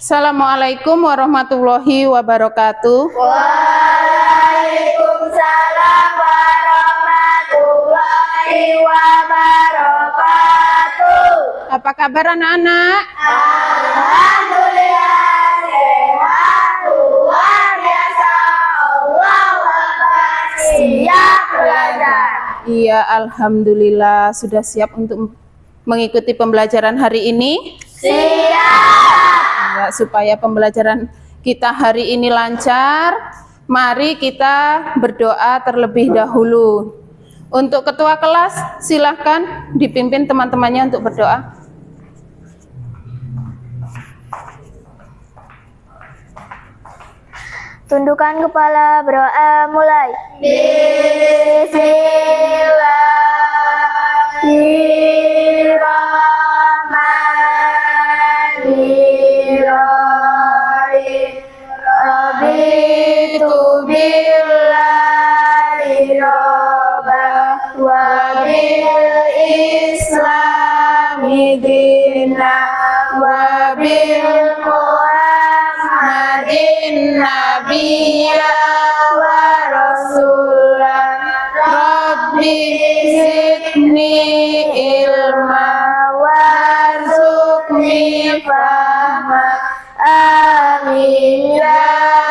Assalamualaikum warahmatullahi wabarakatuh. Waalaikumsalam warahmatullahi wabarakatuh. Apa kabar anak-anak? Alhamdulillah sehat, luar biasa. Allahu Akbar. Siap belajar. Iya, alhamdulillah sudah siap untuk mengikuti pembelajaran hari ini. Siap. Ya, supaya pembelajaran kita hari ini lancar, mari kita berdoa terlebih dahulu. Untuk ketua kelas, silahkan dipimpin teman-temannya untuk berdoa. Tundukkan kepala, berdoa mulai. Bismillahirrahmanirrahim. Raditu billahi robba wa bil islami dina wa bil muhammadin nabiyya wa rasulah. Rabbi zidni ilma warzuqni fahma. Amin ya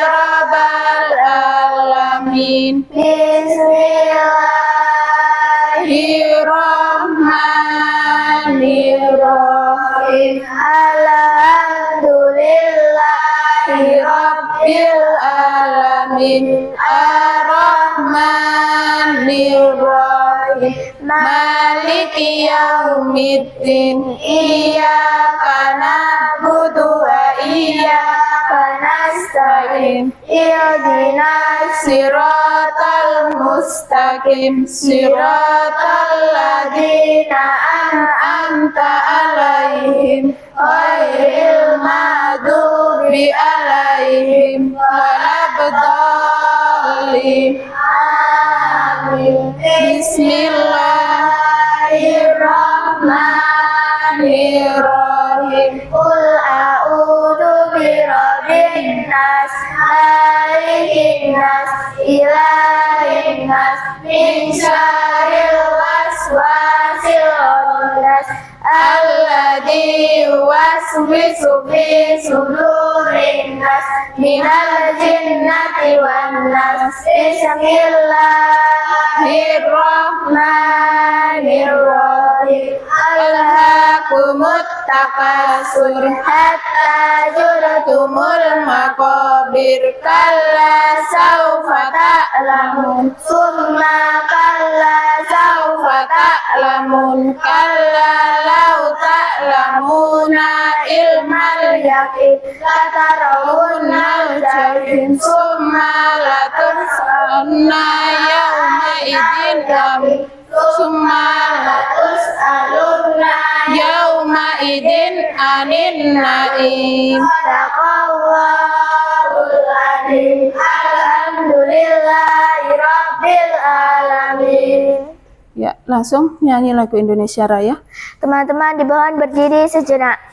rabbal alamin. Bismillahirrahmanirrahim. Alhamdulillahi rabbil alamin. Ar-Rahmanirrahim. Maliki yaumiddin. Iyyaka na'budu wa iyyaka nasta'in. Ihdinas siratal mustaqim. Siratal ladzina an'amta 'alaihim ghairil maghdubi 'alaihim waladdallin. Amin. Bismillahirrahmanirrahim. Qul a'udzu birabbin nas, malikin nas, ilahin nas, min syarril waswasil khannas, alladzi yuwaswisu fi sudurin nas, minal jinnati wan nas. Bismillahirrahmanirrahim. Alhaakumut takasur hatta zurtumul maqabir. Kalla saufa ta'lamun summa kalla saufa ta'lamun. Kalla law ta'lamuna ilmal yaqin latarawunnal jahim summa latus'alunna yawma idin amin. Summa latus'alunna yawma idin anin na'im. Sadaqallahul adzim. Alhamdulillahi rabbil alamin. Ya, langsung nyanyi lagu Indonesia Raya. Teman-teman dimohon berdiri sejenak.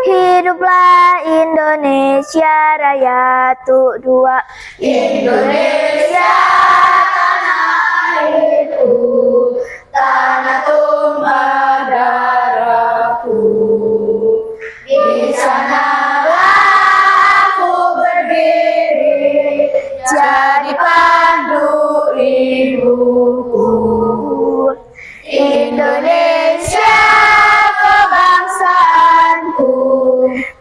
Hiduplah Indonesia Raya tu dua. Indonesia tanah airku, tanah tumpah darahku. Di sanalah aku berdiri, jadi pandu ibuku. Indonesia kebangsaanku,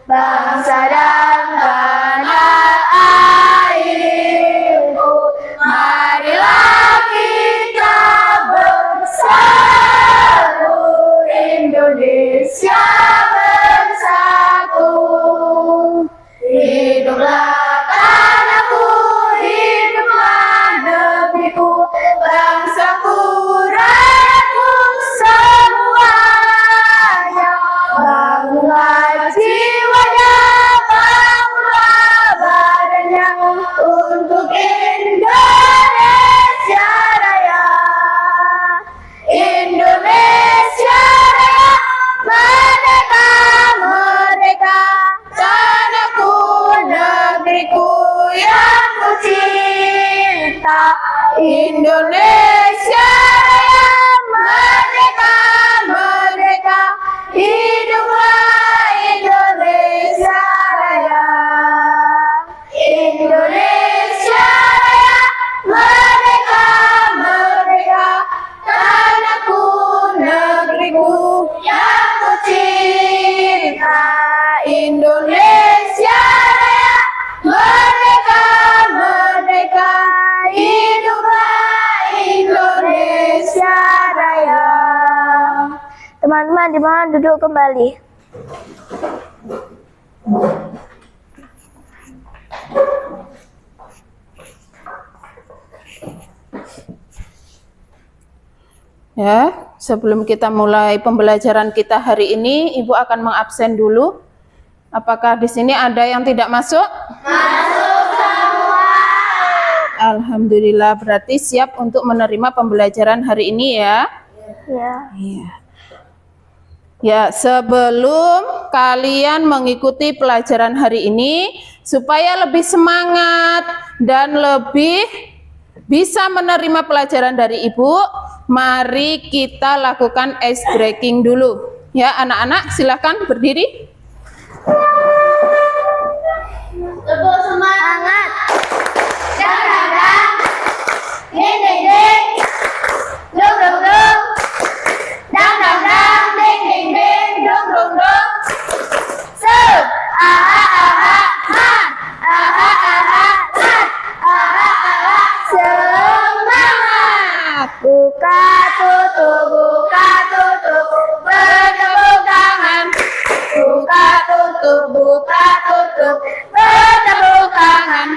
bangsa dan tanah airku. Marilah kita bersatu, Indonesia. cinta Indonesia Raya, merdeka, merdeka, hiduplah Indonesia Raya. Indonesia Raya, Merdeka, merdeka, tanahku, negeriku yang ku cinta. Indonesia Raya, merdeka, merdeka, hiduplah Indonesia Raya. Teman-teman dimohon duduk kembali. Ya, sebelum kita mulai pembelajaran kita hari ini, Ibu akan mengabsen dulu. Apakah di sini ada yang tidak masuk? Masuk semua. Alhamdulillah, berarti siap untuk menerima pembelajaran hari ini ya. Ya. Iya. Ya, sebelum kalian mengikuti pelajaran hari ini, supaya lebih semangat dan lebih bisa menerima pelajaran dari Ibu, mari kita lakukan ice breaking dulu. Ya, anak-anak silakan berdiri. Tepuk semangat. Dang dang dang. Ding ding ding. Dung dung dung. Dang dang dang. Ding ding ding. Dung dung dung. Set. Aha aha ha. Aha aha ha. Aha aha. Semangat. Buka tutup, buka tutup. Bertepuk tangan. Buka tutup, buka tutup, bertepuk tangan.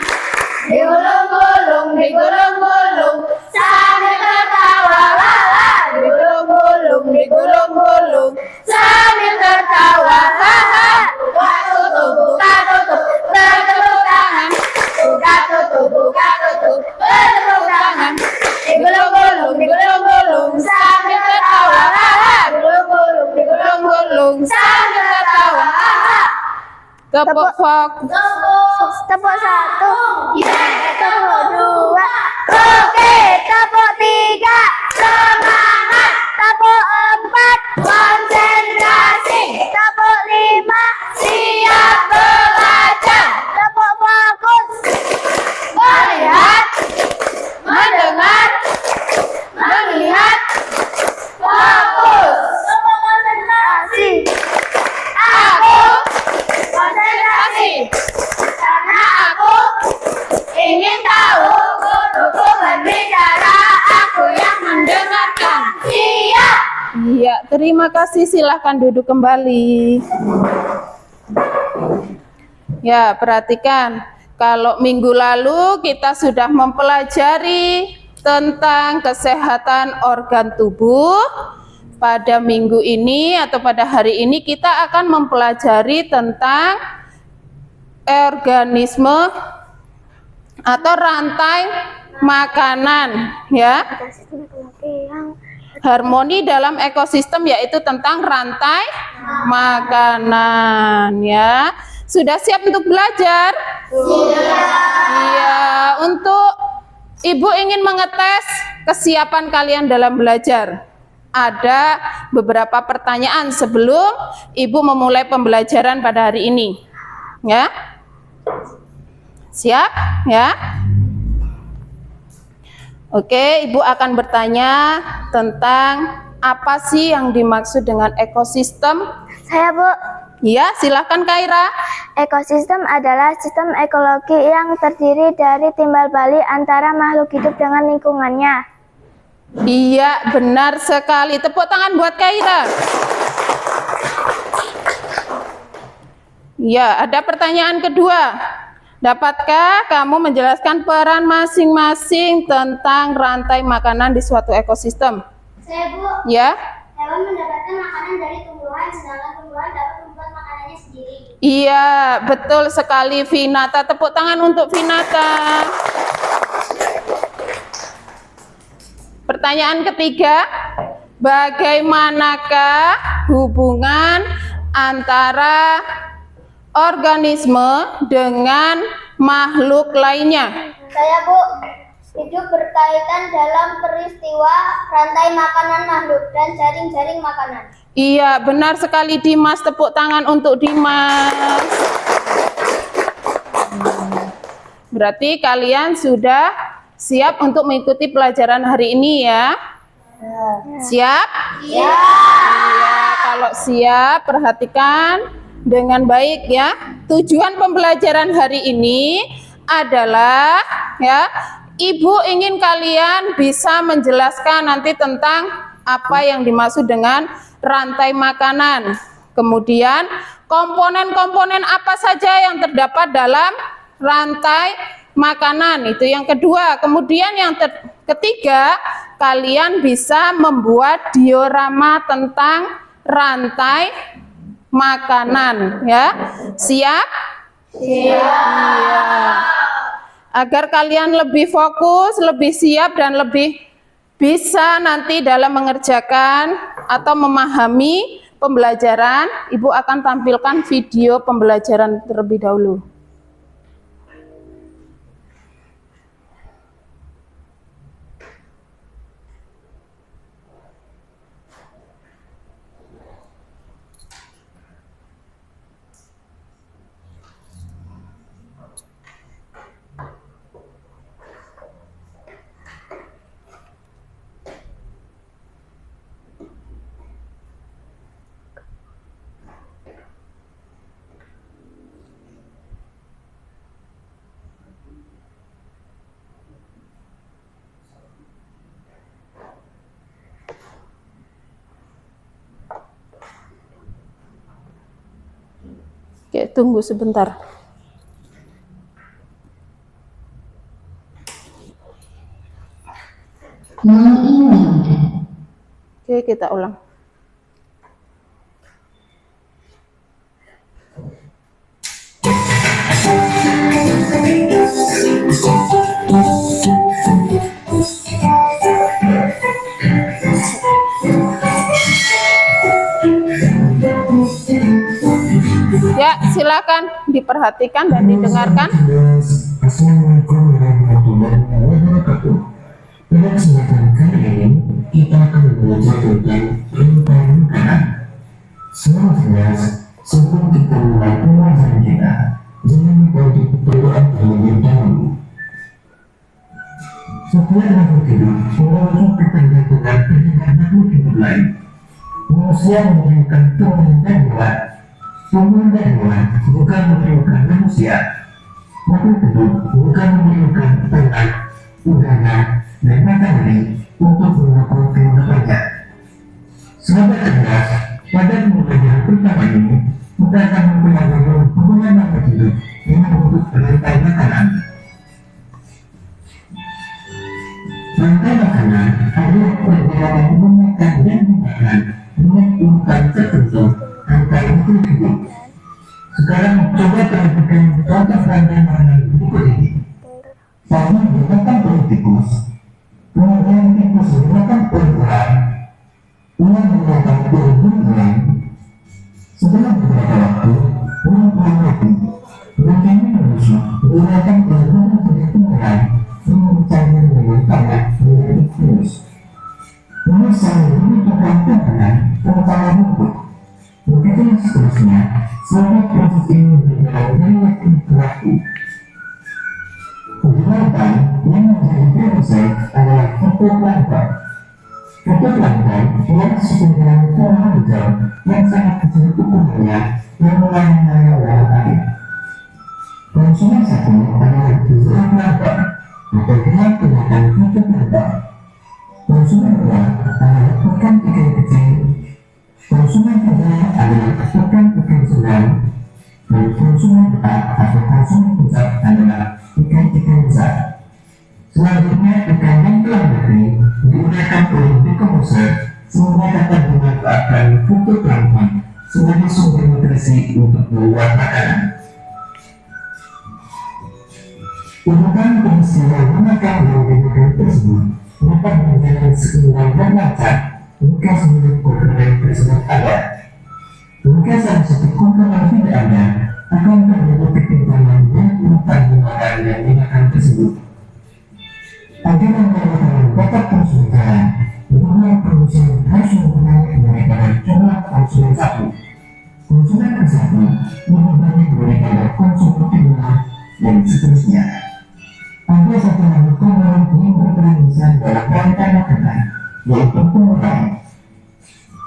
Digulung-gulung, digulung-gulung, Sambil tertawa, la la. digulung-gulung, digulung-gulung, sambil tertawa. Haha. Buka tutup, buka tutup. Bertepuk tangan. Buka tutup, buka tutup, bertepuk tangan. Digulung-gulung, digulung-gulung. Sambil tertawa, la la. Digulung-gulung, digulung-gulung, sambil tertawa. Tepuk fokus. Tepuk satu. Tepuk dua. Oke. Tepuk tiga. Semangat. Tepuk empat. Konsentrasi. Tepuk lima. Siap belajar. Tepuk fokus. Melihat. Mendengar, Melihat. Fokus. Tepuk konsentrasi. Aku konsentrasi. Karena aku ingin tahu guruku berbicara, aku yang mendengarkan. Siap. iya, terima kasih. Silahkan duduk kembali. Ya, perhatikan. Kalau minggu lalu kita sudah mempelajari tentang kesehatan organ tubuh, pada minggu ini atau pada hari ini kita akan mempelajari tentang organisme atau rantai makanan, ya. Harmoni dalam ekosistem, yaitu tentang rantai makanan, ya. Sudah siap untuk belajar? Iya, untuk Ibu ingin mengetes kesiapan kalian dalam belajar. Ada beberapa pertanyaan sebelum Ibu memulai pembelajaran pada hari ini. Ya. Siap, ya? Oke, Ibu akan bertanya tentang apa sih yang dimaksud dengan ekosistem? Saya Bu. Ya, silahkan Kaira. Ekosistem adalah sistem ekologi yang terdiri dari timbal balik antara makhluk hidup dengan lingkungannya. Iya, benar sekali. Tepuk tangan buat Kaira. Ya, ada pertanyaan kedua. Dapatkah kamu menjelaskan peran masing-masing tentang rantai makanan di suatu ekosistem? Saya Bu, Ya. hewan mendapatkan makanan dari tumbuhan, sedangkan tumbuhan dapat membuat makanannya sendiri. Iya, betul sekali Vinata. Tepuk tangan untuk Vinata. Pertanyaan ketiga, bagaimanakah hubungan antara organisme dengan makhluk lainnya? Saya, Bu. Hidup berkaitan dalam peristiwa rantai makanan makhluk dan jaring-jaring makanan. Iya, benar sekali Dimas. Tepuk tangan untuk Dimas. Berarti kalian sudah siap untuk mengikuti pelajaran hari ini ya? Siap? Ya. Iya, kalau siap perhatikan dengan baik ya. Tujuan pembelajaran hari ini adalah ya, Ibu ingin kalian bisa menjelaskan nanti tentang apa yang dimaksud dengan rantai makanan. Kemudian komponen-komponen apa saja yang terdapat dalam rantai makanan, itu yang kedua. Kemudian yang ketiga, kalian bisa membuat diorama tentang rantai makanan ya. Siap? Siap. Iya. Agar kalian lebih fokus, lebih siap dan lebih bisa nanti dalam mengerjakan atau memahami pembelajaran, Ibu akan tampilkan video pembelajaran terlebih dahulu. Oke, tunggu sebentar. Oke, kita ulang. Ya, silakan diperhatikan dan didengarkan. Assalamualaikum warahmatullahi wabarakatuh. Pada kesempatan kali ini kita akan belajar tentang rantai makanan. Selamat jelas, sebelum kita mulai pelajaran kita, jangan lupa untuk berdoa terlebih dahulu. Setiap makhluk hidup memiliki ketergantungan terhadap makhluk hidup lain. Manusia memerlukan teman dan hewan. Teman dan hewan bukan memerlukan manusia. Makhluk hidup bukan memerlukan tanah, udara, dan matahari untuk melakukan kehidupannya. Sahabat cerdas, pada pembelajaran pertama ini kita akan mempelajari hubungan makhluk hidup dengan bentuk rantai makanan. Rantai makanan adalah perjalanan memakan dan memakan dengan urutan tertentu antar makhluk hidup. Sekarang coba perhatikan contoh rantai makanan berikut ini. Sama menggunakan perut tikus, kemudian tikus menggunakan perut ular, ular menggunakan perut burung. Setelah beberapa waktu, ular mulai mati. Kemudian manusia menggunakan perut ular yang mencari dengan tangan menjadi tikus. Ular saling membutuhkan tangan terutama rumput. Begitu seterusnya, selama proses ini berjalan dari waktu ke waktu. Kegiatan yang menjadi produsen adalah fitoplankton. Fitoplankton adalah sekumpulan pola hijau yang sangat kecil ukurannya yang melayang-layang lewat air. Konsumen satu adalah zooplankton atau kegiatan fitoplankton. Konsumen dua adalah ikan-ikan kecil. Konsumen tiga adalah ikan-ikan sedang. Dan konsumen empat atau konsumen pusat adalah ikan-ikan besar. Selanjutnya, ikan yang telah mati digunakan oleh dekomposer sehingga dapat dimanfaatkan fitoplankton sebagai sumber nutrisi untuk membuat makanan. Urutan peristiwa memakan dan memakan tersebut dapat berjalan seimbang dan lancar jika seluruh komponen tersebut ada. Jika salah satu komponen tidak ada, akan terjadi ketimpangan yang urutan memakan dan memakan tersebut. Agar angka-angka dapat terus berjalan, tentunya produsen harus mempunyai daripada jumlah konsumen satu. Konsumen ke satu lebih banyak daripada konsumen kedua, dan seterusnya. Ada satu lagi komponen yang berperan besar dalam rangka makanan, yaitu pengurai.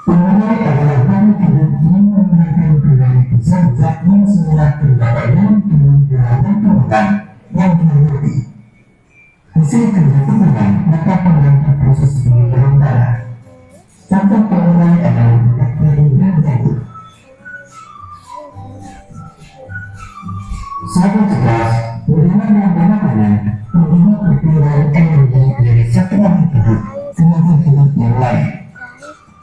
Pengurai adalah bahan-bahan yang menggunakan berbagai zat-zat yang semula terdapat dalam tubuh dan permukaan yang dimengerti. Hasil kerja pengurai dapat membantu proses pengurangan darah. Contoh pengurai adalah bakteri dan jamur. Sahabat cerdas, bagaimana dengan makanan untuk berpindah energi dari satu orang hidup ke hidup yang lain.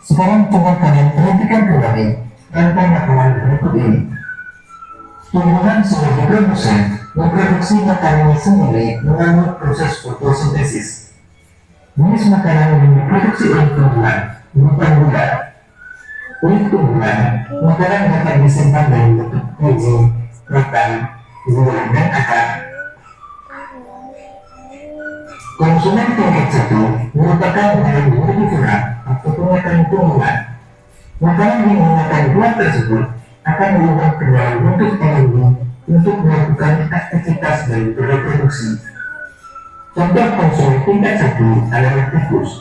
Sekarang coba kalian perhatikan kembali rangkai makanan berikut ini. Tumbuhan sebagai produsen memproduksi makanannya sendiri melalui proses fotosintesis. Jenis makanan yang diproduksi oleh tumbuhan berupa gula. Oleh tumbuhan, makanan dapat disimpan dalam bentuk biji, rotan, gula, dan akar. Konsumen tingkat satu merupakan bahan multifunksional atau pengetahuan tumbuhan. Makanan yang menggunakan gula tersebut akan diubah ke dalam bentuk energi untuk melakukan aktivitas dan reproduksi. Contoh konsumen tingkat satu adalah tikus.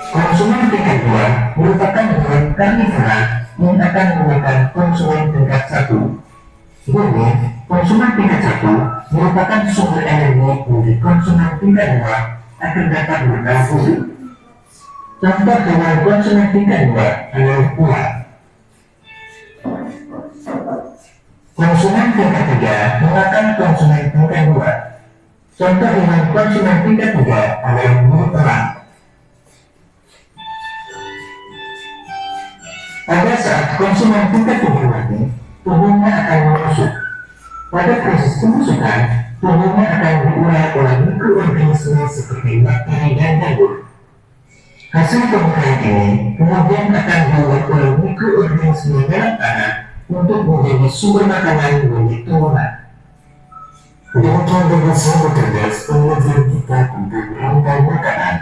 Konsumen tingkat dua merupakan hewan karnivora yang akan menggunakan konsumen tingkat satu. Jadi, konsumen tingkat satu merupakan sumber energi bagi konsumen tingkat dua agar dapat bergabung. Contoh hewan konsumen tingkat dua adalah ular. Konsumen tingkat tiga memakan konsumen tingkat dua. Contoh hewan konsumen tingkat tiga adalah burung elang. Pada saat konsumen tingkat tiga mati, tubuhnya akan menusuk. Pada proses penusukan, tubuhnya akan diurai oleh mikroorganisme seperti bakteri dan jamur. Hasil penguraian ini kemudian akan diurai oleh mikroorganisme dalam tanah untuk menjadi sumber makanan bagi tumbuhan. Demikian dengan sahabat cerdas pengajaran kita tentang rangkai makanan.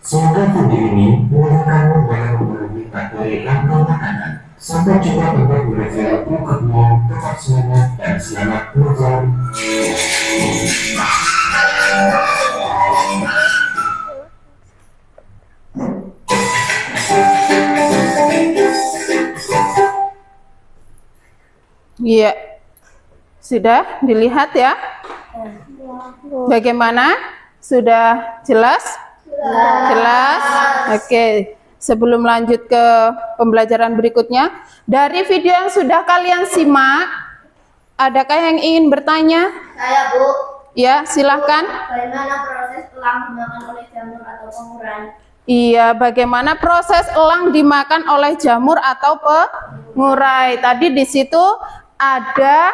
Semoga video ini memudahkanmu dalam memahami materi rangkai makanan. Sampai jumpa pada video berikutnya. Tetap semangat dan selamat belajar. Iya, sudah dilihat ya? Bagaimana? Sudah jelas? Jelas? Oke, sebelum lanjut ke pembelajaran berikutnya, dari video yang sudah kalian simak, adakah yang ingin bertanya? Saya, Bu. Ya, silahkan. Bagaimana proses elang dimakan oleh jamur atau pengurai? Iya, bagaimana proses elang dimakan oleh jamur atau pengurai? Tadi di situ ada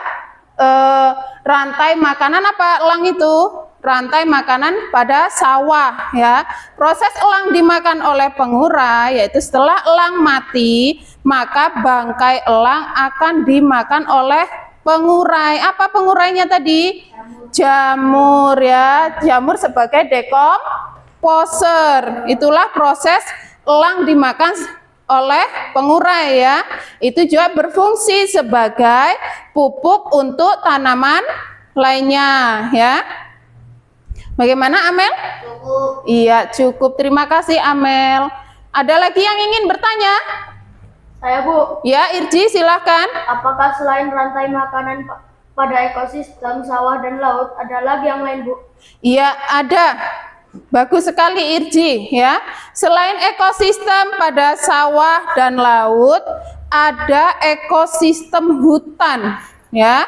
rantai makanan apa elang itu? Rantai makanan pada sawah ya. Proses elang dimakan oleh pengurai yaitu setelah elang mati, maka bangkai elang akan dimakan oleh pengurai. Apa pengurainya tadi? Jamur ya. Jamur sebagai dekomposer. Itulah proses elang dimakan oleh pengurai ya. Itu juga berfungsi sebagai pupuk untuk tanaman lainnya ya. Bagaimana Amel? Cukup. Iya cukup, terima kasih Amel. Ada lagi yang ingin bertanya? Saya, Bu. Ya Irji silahkan. Apakah selain rantai makanan pada ekosistem sawah dan laut, ada lagi yang lain, Bu? Iya ada. Bagus sekali Irji ya. Selain ekosistem pada sawah dan laut, ada ekosistem hutan ya.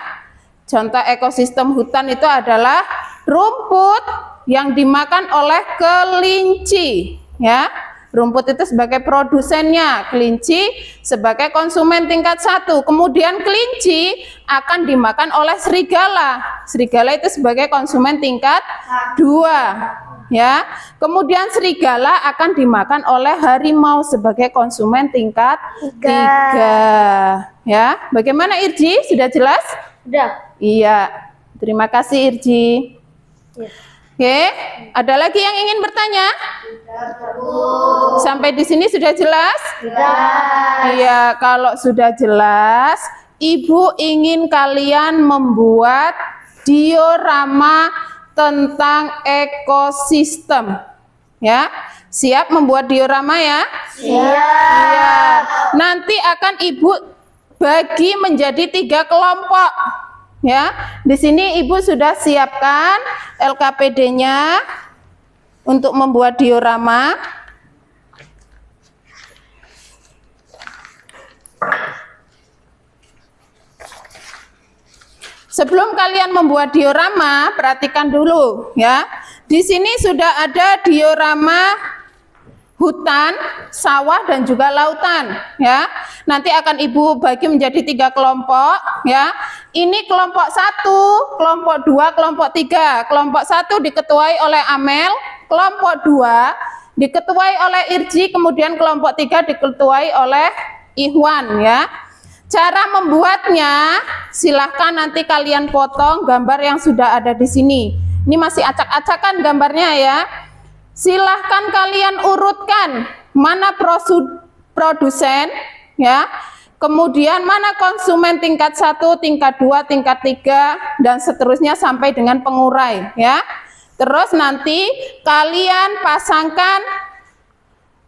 Contoh ekosistem hutan itu adalah rumput yang dimakan oleh kelinci ya. Rumput itu sebagai produsennya, kelinci sebagai konsumen tingkat 1. Kemudian kelinci akan dimakan oleh serigala. Serigala itu sebagai konsumen tingkat 2 ya. Kemudian serigala akan dimakan oleh harimau sebagai konsumen tingkat 3 ya. Bagaimana Irji? Sudah jelas? Sudah. Iya. Terima kasih Irji. Oke, ada lagi yang ingin bertanya? Sampai di sini sudah jelas? Iya, kalau sudah jelas, Ibu ingin kalian membuat diorama tentang ekosistem. Ya, siap membuat diorama ya? Siap. Nanti akan Ibu bagi menjadi 3 kelompok. Ya, di sini Ibu sudah siapkan LKPD-nya untuk membuat diorama. Sebelum kalian membuat diorama, perhatikan dulu ya. Di sini sudah ada diorama hutan, sawah dan juga lautan ya. Nanti akan Ibu bagi menjadi 3 kelompok ya. Ini kelompok 1, kelompok 2, kelompok 3. Kelompok 1 diketuai oleh Amel, kelompok 2 diketuai oleh Irji, kemudian kelompok 3 diketuai oleh Ihwan ya. Cara membuatnya, silahkan nanti kalian potong gambar yang sudah ada di sini. Ini masih acak-acakan gambarnya ya. Silahkan kalian urutkan mana produsen ya, kemudian mana konsumen tingkat 1, tingkat 2, tingkat 3 dan seterusnya sampai dengan pengurai ya. Terus nanti kalian pasangkan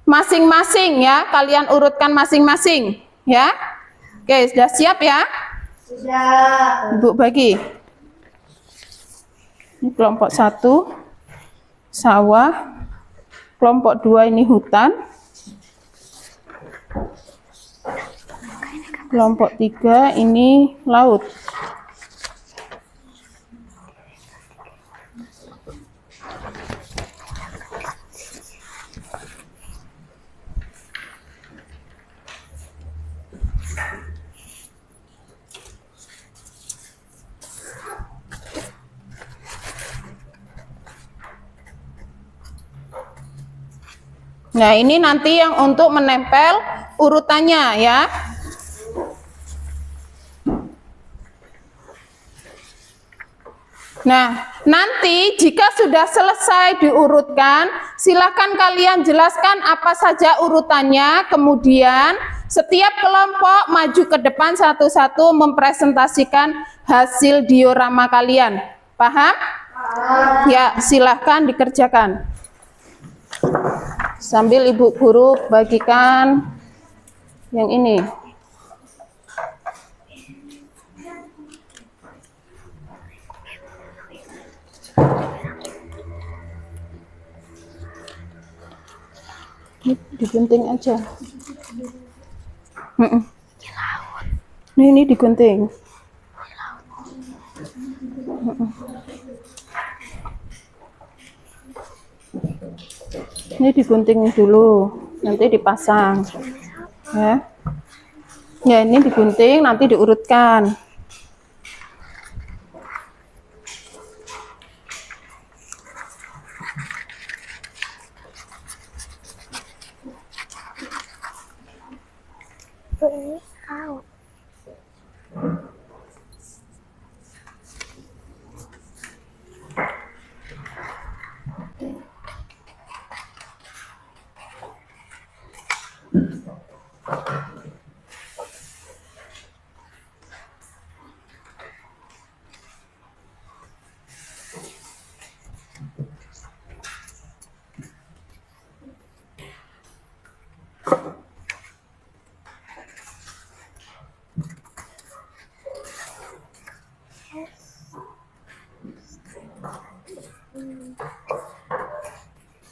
masing-masing ya, kalian urutkan masing-masing ya. Oke, sudah siap ya? Sudah. Ibu bagi. Ini kelompok 1 sawah. Kelompok 2 ini hutan. Kelompok 3 ini laut. Nah, ini nanti yang untuk menempel urutannya ya. Nah, nanti jika sudah selesai diurutkan, silakan kalian jelaskan apa saja urutannya, kemudian setiap kelompok maju ke depan satu-satu mempresentasikan hasil diorama kalian. Paham? Ya, silahkan dikerjakan. Sambil Ibu Guru bagikan yang ini. Ini digunting aja. Ini digunting. Ini digunting dulu, nanti dipasang ya. Ya, ini digunting, nanti diurutkan.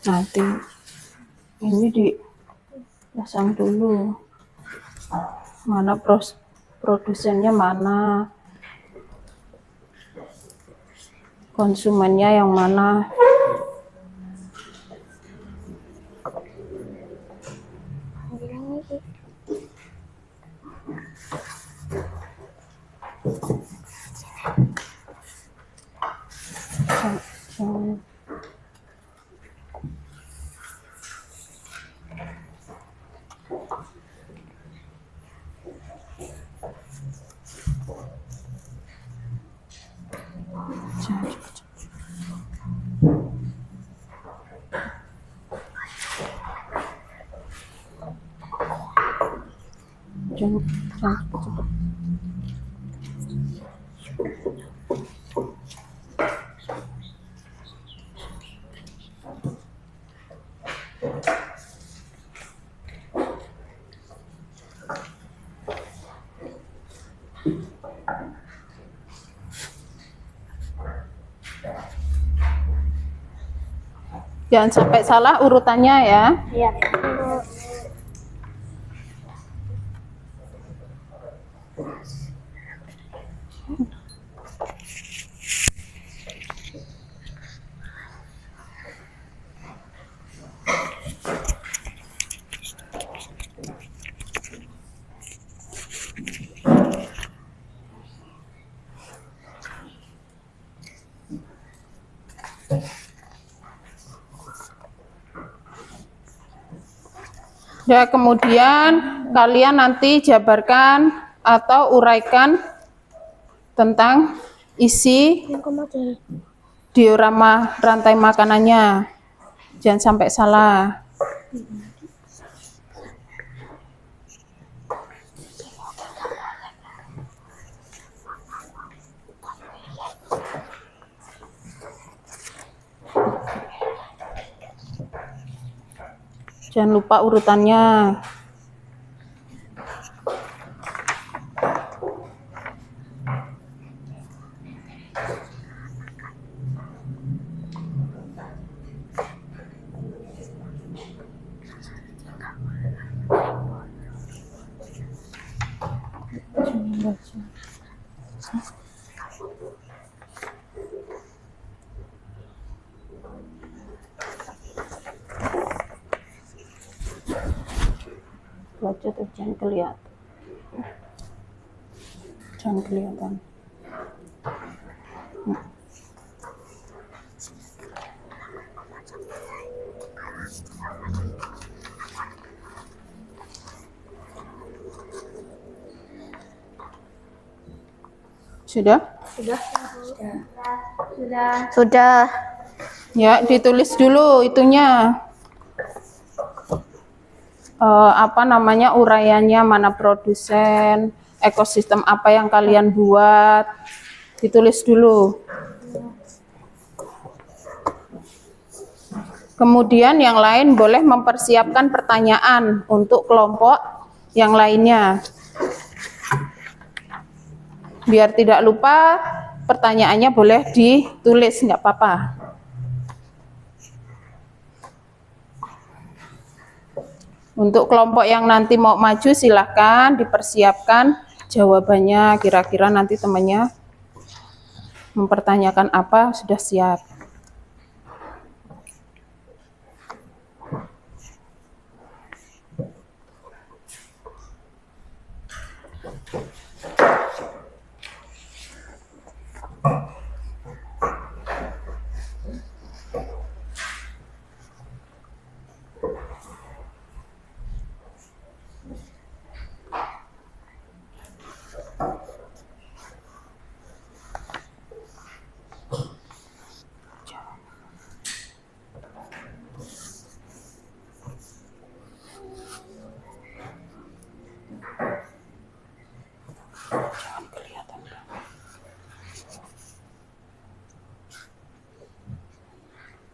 Nanti ini dipasang dulu, mana produsennya, mana konsumennya yang mana. Jangan cepet-cepet. Jangan sampai salah urutannya ya. Iya. Ya, kemudian kalian nanti jabarkan atau uraikan tentang isi diorama rantai makanannya. Jangan sampai salah. Jangan lupa urutannya. Baca tuh, jangan kelihatan. Jangan kelihatan. Sudah? Sudah. Ya, ditulis dulu itunya. Apa namanya, uraiannya, mana produsen, ekosistem apa yang kalian buat, ditulis dulu. Kemudian yang lain boleh mempersiapkan pertanyaan untuk kelompok yang lainnya. Biar tidak lupa, pertanyaannya boleh ditulis, nggak apa-apa. Untuk kelompok yang nanti mau maju silahkan dipersiapkan jawabannya, kira-kira nanti temannya mempertanyakan apa, sudah siap.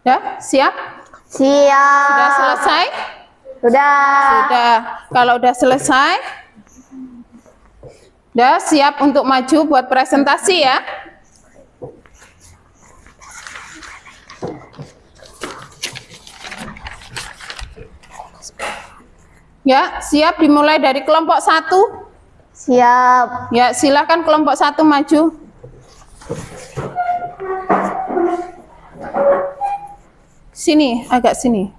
Ya, siap? Siap. Sudah selesai? Sudah. Sudah. Kalau udah selesai, udah siap untuk maju buat presentasi ya. Ya, siap dimulai dari kelompok 1. Siap. Ya, silakan kelompok 1 maju. Sini, agak sini.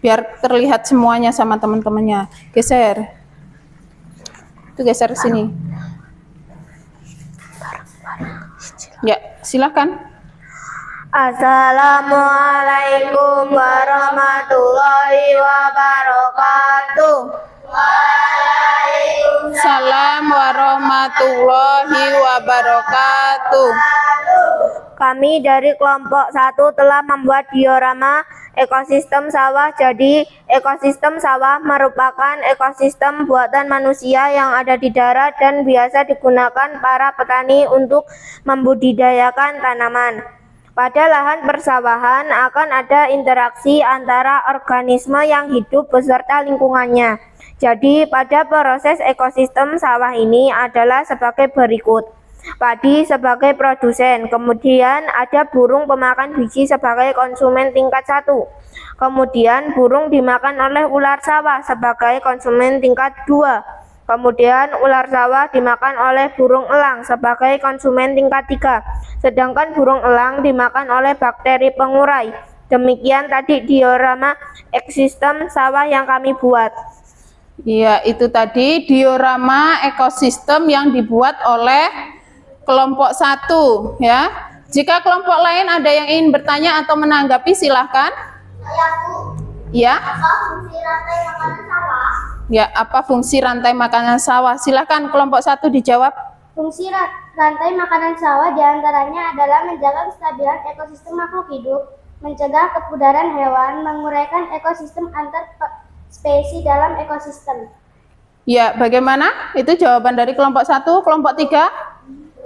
Biar terlihat semuanya sama teman-temannya. Geser. Itu geser sini. Ya, silakan. Assalamualaikum warahmatullahi wabarakatuh. Waalaikumsalam warahmatullahi wabarakatuh. Kami dari kelompok 1 telah membuat diorama ekosistem sawah. Jadi, ekosistem sawah merupakan ekosistem buatan manusia yang ada di darat dan biasa digunakan para petani untuk membudidayakan tanaman. Pada lahan persawahan akan ada interaksi antara organisme yang hidup beserta lingkungannya. Jadi, pada proses ekosistem sawah ini adalah sebagai berikut. Padi sebagai produsen, kemudian ada burung pemakan biji sebagai konsumen tingkat 1. Kemudian burung dimakan oleh ular sawah sebagai konsumen tingkat 2. Kemudian ular sawah dimakan oleh burung elang sebagai konsumen tingkat 3. Sedangkan burung elang dimakan oleh bakteri pengurai. Demikian tadi diorama ekosistem sawah yang kami buat. Ya, itu tadi diorama ekosistem yang dibuat oleh kelompok 1 ya. Jika kelompok lain ada yang ingin bertanya atau menanggapi, silahkan. Ya. Ya, apa fungsi rantai makanan sawah? Silahkan kelompok 1 dijawab. Fungsi rantai makanan sawah diantaranya adalah menjaga kestabilan ekosistem makhluk hidup, mencegah kepudaran hewan, menguraikan ekosistem antar spesies dalam ekosistem. Ya, bagaimana? Itu jawaban dari kelompok 1, kelompok 3?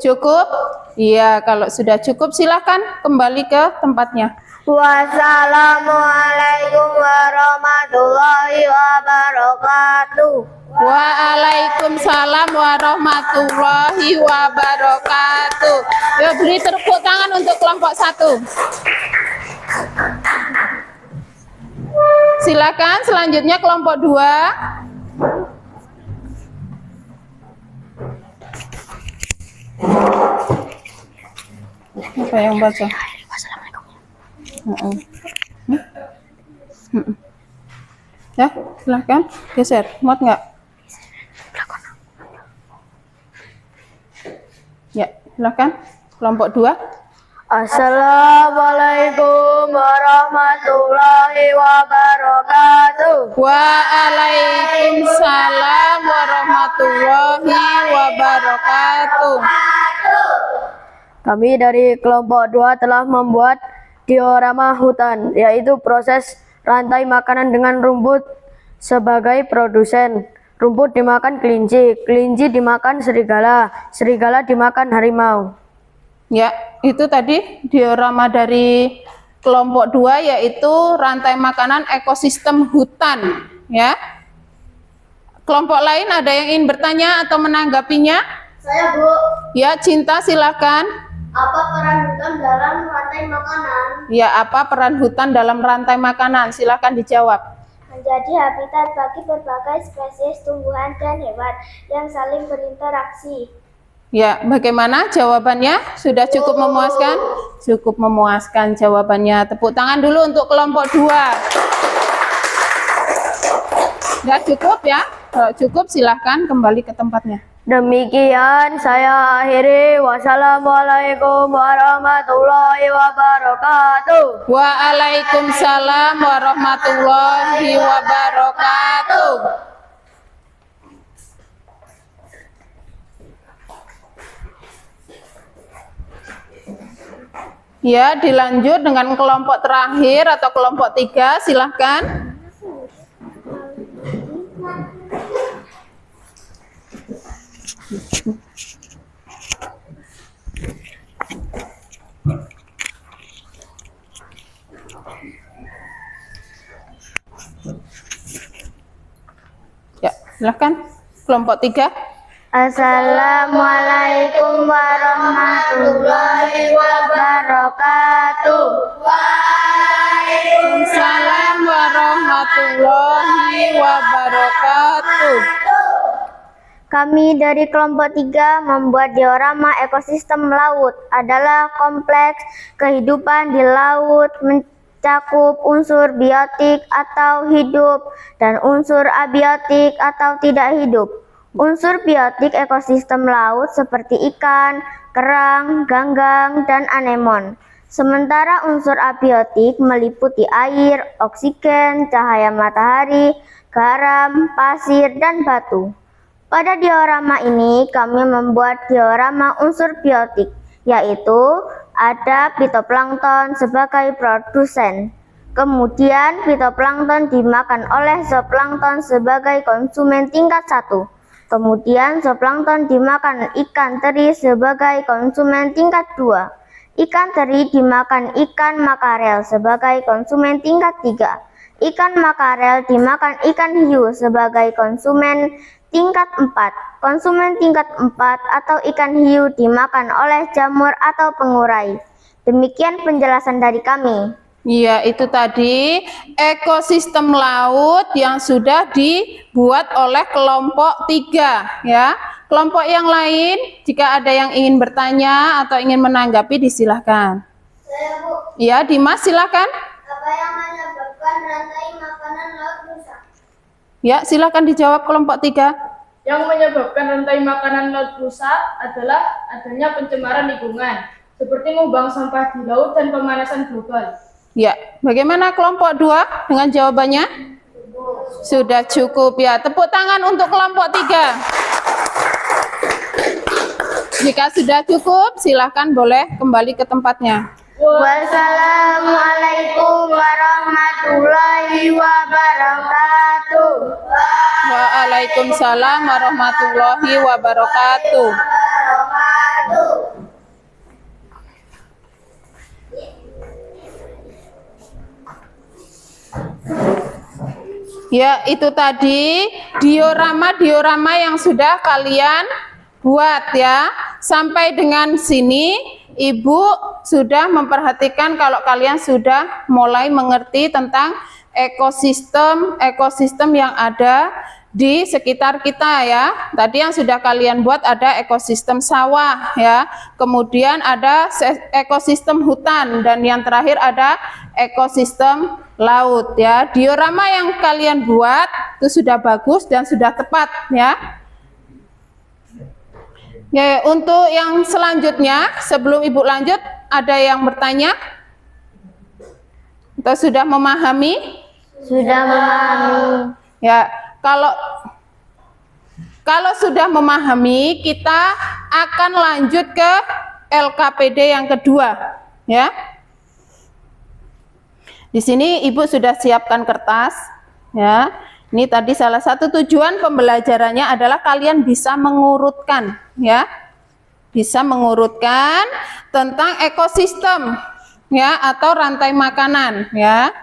Cukup? Iya, kalau sudah cukup silahkan kembali ke tempatnya. Wassalamualaikum warahmatullahi wabarakatuh. Waalaikumsalam warahmatullahi wabarakatuh. Ya, beri tepuk tangan untuk kelompok 1. Silakan selanjutnya kelompok 2. Apa yang baca? Ya, silahkan geser. Muat nggak? Ya, silahkan kelompok 2. Assalamualaikum warahmatullahi wabarakatuh. Waalaikumsalam warahmatullahi wabarakatuh. Kami dari kelompok 2 telah membuat diorama hutan, yaitu proses rantai makanan dengan rumput sebagai produsen. Rumput dimakan kelinci, kelinci dimakan serigala, serigala dimakan harimau. Ya, itu tadi diorama dari kelompok 2, yaitu rantai makanan ekosistem hutan. Ya, kelompok lain ada yang ingin bertanya atau menanggapinya? Saya, Bu. Ya, Cinta, silakan. Apa peran hutan dalam rantai makanan? Ya, apa peran hutan dalam rantai makanan? Silakan dijawab. Menjadi habitat bagi berbagai spesies tumbuhan dan hewan yang saling berinteraksi. Ya, bagaimana jawabannya? Sudah cukup memuaskan? Cukup memuaskan jawabannya. Tepuk tangan dulu untuk kelompok 2. Sudah cukup ya? Kalau cukup silahkan kembali ke tempatnya. Demikian saya akhiri. Wassalamualaikum warahmatullahi wabarakatuh. Waalaikumsalam warahmatullahi wabarakatuh. Ya, dilanjut dengan kelompok terakhir atau kelompok 3, silahkan. Ya, silahkan kelompok 3. Assalamualaikum warahmatullahi wabarakatuh. Waalaikumsalam warahmatullahi wabarakatuh. Kami dari kelompok 3 membuat diorama ekosistem laut. Adalah kompleks kehidupan di laut, mencakup unsur biotik atau hidup dan unsur abiotik atau tidak hidup. Unsur biotik ekosistem laut seperti ikan, kerang, ganggang, dan anemon. Sementara unsur abiotik meliputi air, oksigen, cahaya matahari, garam, pasir, dan batu. Pada diorama ini kami membuat diorama unsur biotik, yaitu ada fitoplankton sebagai produsen. Kemudian fitoplankton dimakan oleh zooplankton sebagai konsumen tingkat 1. Kemudian zooplankton dimakan ikan teri sebagai konsumen tingkat 2. Ikan teri dimakan ikan makarel sebagai konsumen tingkat 3. Ikan makarel dimakan ikan hiu sebagai konsumen tingkat 4. Konsumen tingkat 4 atau ikan hiu dimakan oleh jamur atau pengurai. Demikian penjelasan dari kami. Iya, itu tadi ekosistem laut yang sudah dibuat oleh kelompok 3 ya. Kelompok yang lain jika ada yang ingin bertanya atau ingin menanggapi disilahkan. Saya, Bu. Ya, Dimas silahkan. Apa yang menyebabkan rantai makanan laut rusak? Ya, silahkan dijawab kelompok 3. Yang menyebabkan rantai makanan laut rusak adalah adanya pencemaran lingkungan, seperti membuang sampah di laut dan pemanasan global. Ya, bagaimana kelompok 2 dengan jawabannya? Sudah cukup ya. Tepuk tangan untuk kelompok 3. Jika sudah cukup, silahkan boleh kembali ke tempatnya. Wassalamualaikum warahmatullahi wabarakatuh. Waalaikumsalam warahmatullahi wabarakatuh. Ya, itu tadi diorama yang sudah kalian buat ya. Sampai dengan sini Ibu sudah memperhatikan kalau kalian sudah mulai mengerti tentang ekosistem yang ada di sekitar kita ya. Tadi yang sudah kalian buat ada ekosistem sawah ya. Kemudian ada ekosistem hutan dan yang terakhir ada ekosistem laut ya. Diorama yang kalian buat itu sudah bagus dan sudah tepat ya. Ya, untuk yang selanjutnya sebelum Ibu lanjut, ada yang bertanya? Atau sudah memahami? Sudah memahami. Ya, kalau sudah memahami, kita akan lanjut ke LKPD yang kedua, ya. Di sini Ibu sudah siapkan kertas, ya. Ini tadi salah satu tujuan pembelajarannya adalah kalian bisa mengurutkan, ya. Bisa mengurutkan tentang ekosistem, ya, atau rantai makanan, ya.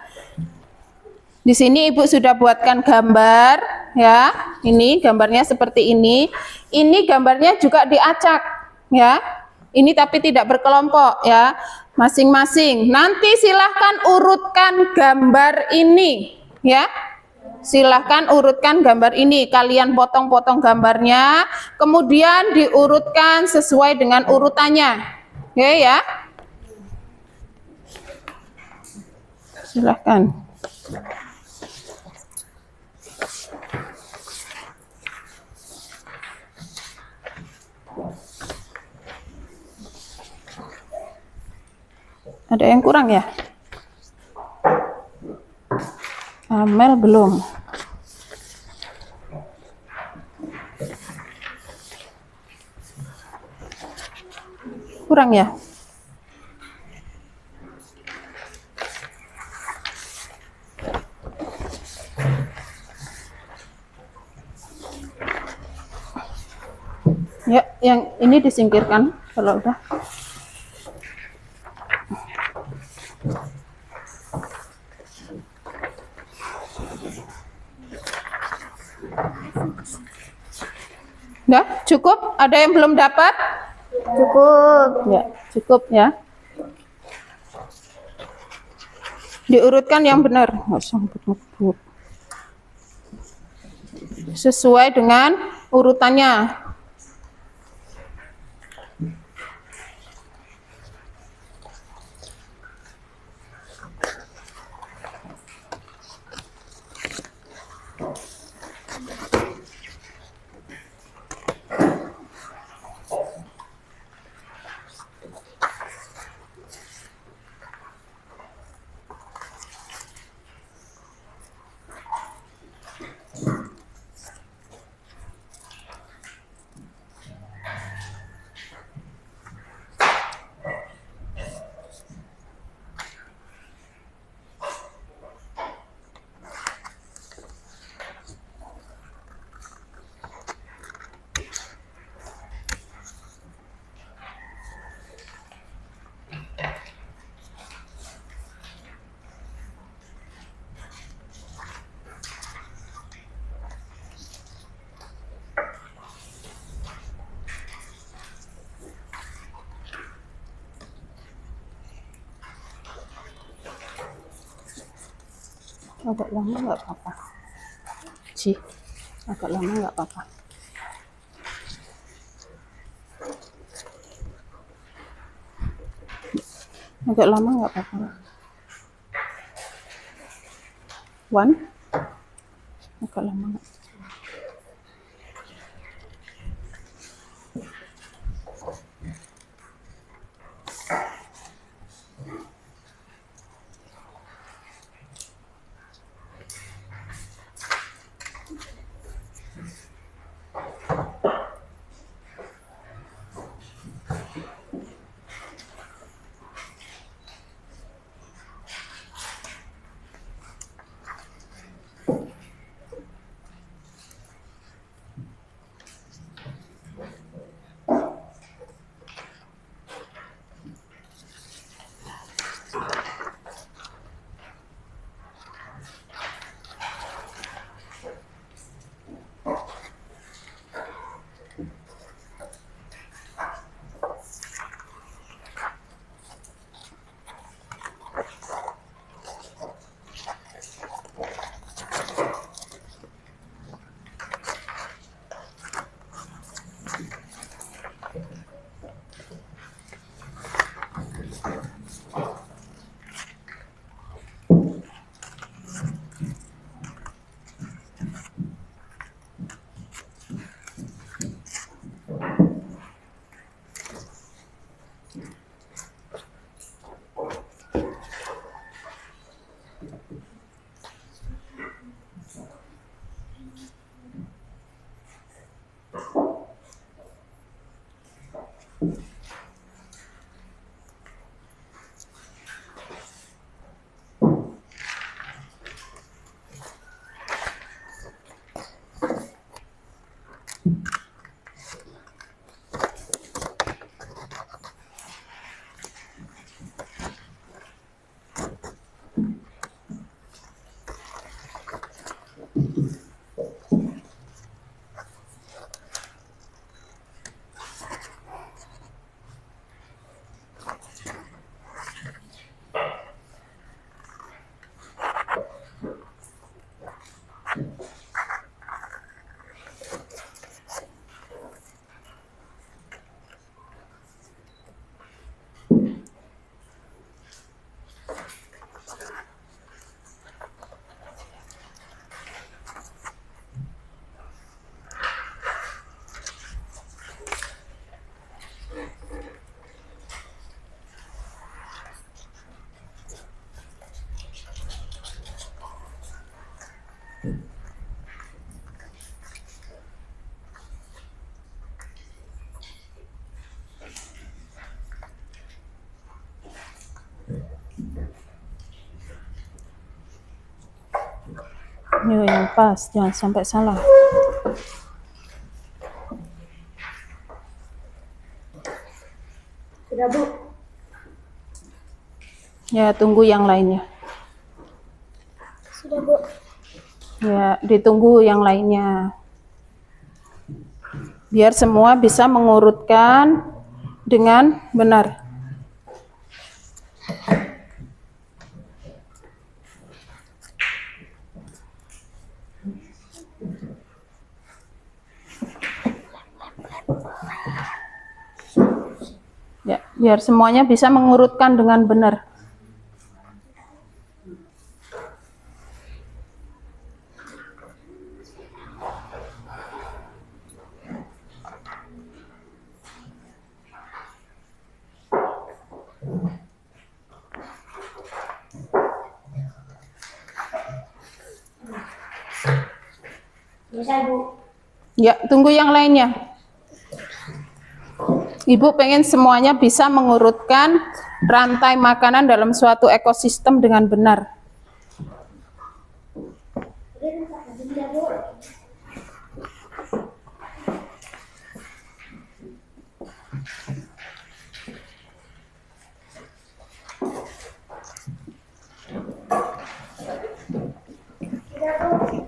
Di sini Ibu sudah buatkan gambar, ya. Ini gambarnya seperti ini. Ini gambarnya juga diacak, ya. Ini tapi tidak berkelompok, ya. Masing-masing. Nanti silahkan urutkan gambar ini, ya. Silahkan urutkan gambar ini, kalian potong-potong gambarnya, kemudian diurutkan sesuai dengan urutannya, oke ya? Silahkan. Ada yang kurang ya? Amel belum. Kurang ya? Ya, yang ini disingkirkan kalau udah. Udah, cukup? Ada yang belum dapat? Cukup. Ya, cukup ya. Diurutkan yang benar. Nggak usah ngebut-ngebut. Sesuai dengan urutannya. Agak lama nggak apa-apa. Ci, agak lama nggak apa-apa. Agak lama nggak apa-apa. One, agak lama nggak? Yo, yang pas, jangan sampai salah. Sudah, Bu. Ya, tunggu yang lainnya. Sudah, Bu. Ya, ditunggu yang lainnya. Biar semua bisa mengurutkan dengan benar. Ya, biar semuanya bisa mengurutkan dengan benar. Bisa, Bu. Ya, tunggu yang lainnya. Ibu pengen semuanya bisa mengurutkan rantai makanan dalam suatu ekosistem dengan benar.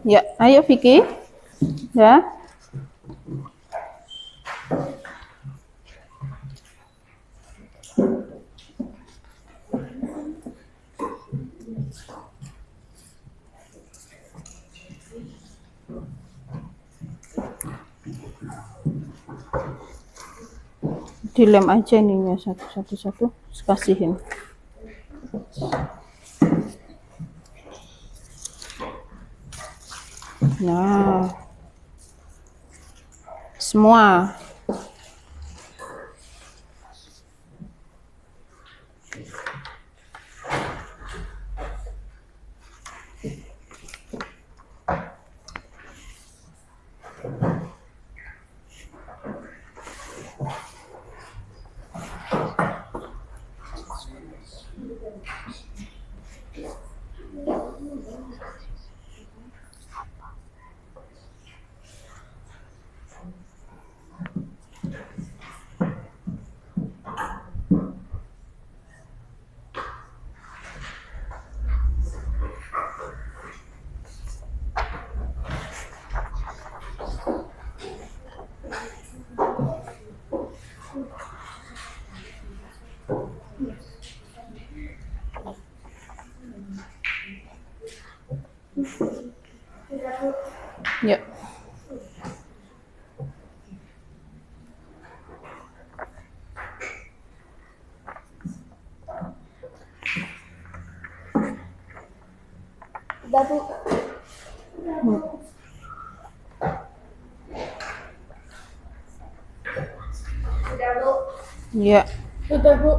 Ya, ayo Vicky. Ya. dilem aja ininya satu kasihin. Nah, semua. Yuk. Udah, Bu. Udah, Bu. Ya. Sudah, Bu.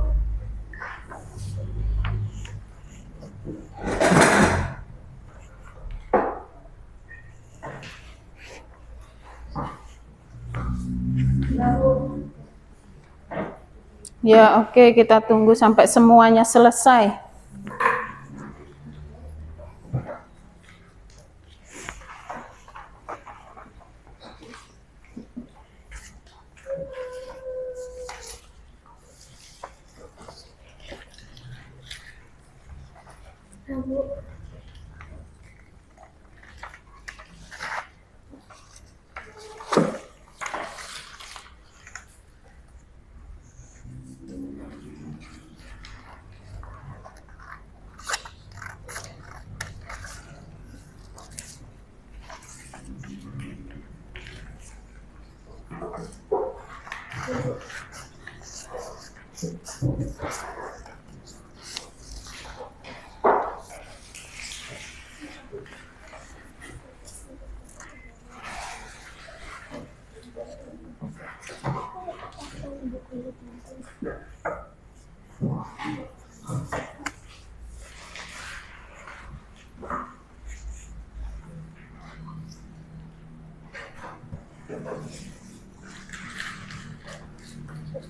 Ya, oke, kita tunggu sampai semuanya selesai.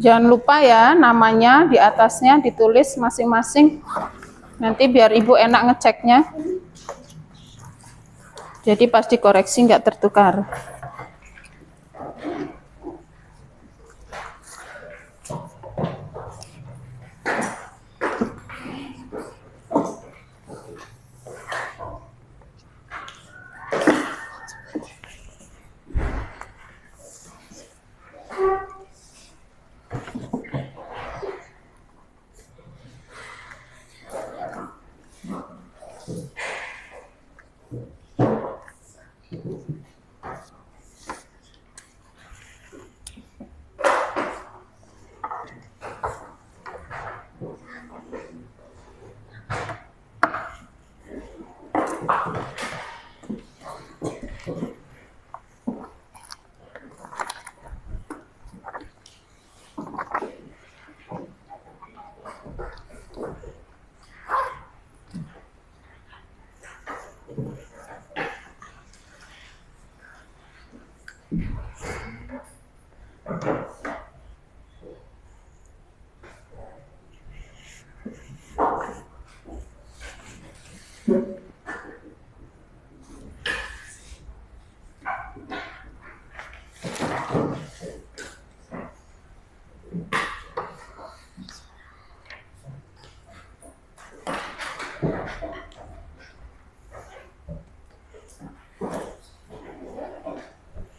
Jangan lupa ya, namanya di atasnya ditulis masing-masing. Nanti biar Ibu enak ngeceknya. Jadi pas dikoreksi nggak tertukar.